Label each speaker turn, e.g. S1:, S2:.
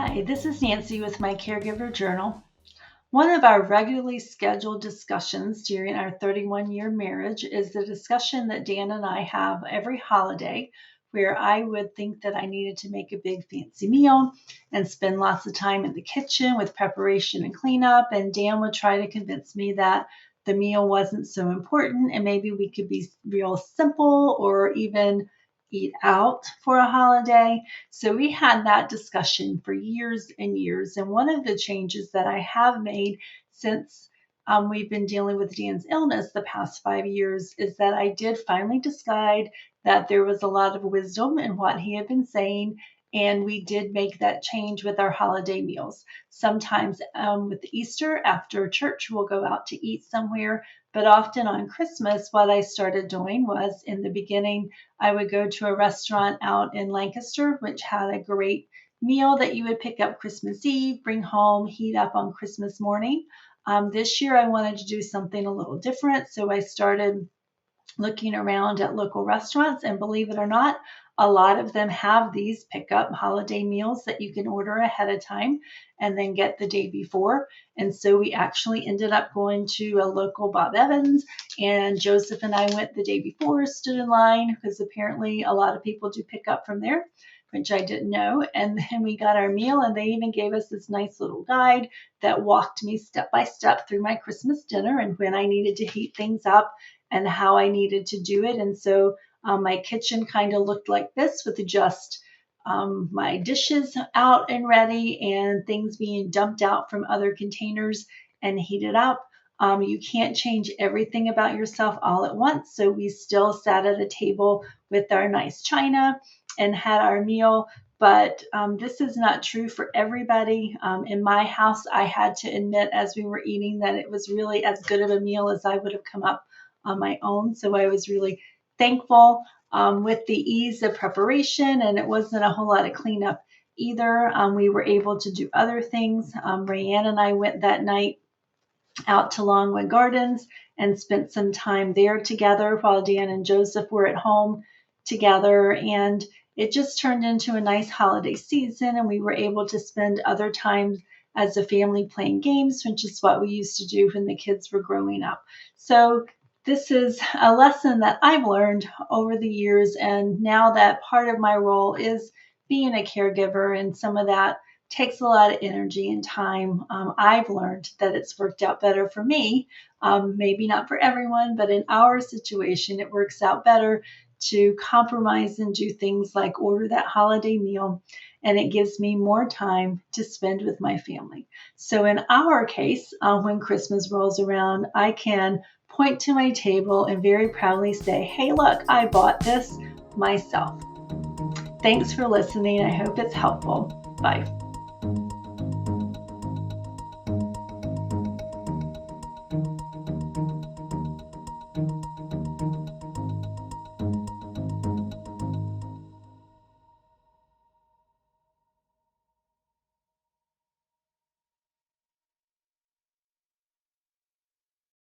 S1: Hi, this is Nancy with my Caregiver Journal. One of our regularly scheduled discussions during our 31-year marriage is the discussion that Dan and I have every holiday, where I would think that I needed to make a big fancy meal and spend lots of time in the kitchen with preparation and cleanup, and Dan would try to convince me that the meal wasn't so important and maybe we could be real simple or even eat out for a holiday. So we had that discussion for years and years. And one of the changes that I have made since we've been dealing with Dan's illness the past 5 years is that I did finally decide that there was a lot of wisdom in what he had been saying. And we did make that change with our holiday meals. Sometimes with Easter after church, we'll go out to eat somewhere. But often on Christmas, what I started doing was in the beginning, I would go to a restaurant out in Lancaster, which had a great meal that you would pick up Christmas Eve, bring home, heat up on Christmas morning. This year, I wanted to do something a little different. So I started looking around at local restaurants, and believe it or not, a lot of them have these pickup holiday meals that you can order ahead of time and then get the day before. And so we actually ended up going to a local Bob Evans, and Joseph and I went the day before, stood in line because apparently a lot of people do pick up from there, which I didn't know. And then we got our meal, and they even gave us this nice little guide that walked me step by step through my Christmas dinner and when I needed to heat things up and how I needed to do it. And so my kitchen kind of looked like this, with just my dishes out and ready and things being dumped out from other containers and heated up. You can't change everything about yourself all at once. So we still sat at a table with our nice china and had our meal. But this is not true for everybody. In my house, I had to admit as we were eating that it was really as good of a meal as I would have come up on my own. So I was really thankful with the ease of preparation, and it wasn't a whole lot of cleanup either. We were able to do other things. Rayanne and I went that night out to Longwood Gardens and spent some time there together while Dan and Joseph were at home together. And it just turned into a nice holiday season, and we were able to spend other time as a family playing games, which is what we used to do when the kids were growing up. So this is a lesson that I've learned over the years, and now that part of my role is being a caregiver, and some of that takes a lot of energy and time. I've learned that it's worked out better for me, maybe not for everyone, but in our situation, it works out better to compromise and do things like order that holiday meal, and it gives me more time to spend with my family. So in our case, when Christmas rolls around, I can point to my table and very proudly say, hey, look, I bought this myself. Thanks for listening. I hope it's helpful. Bye.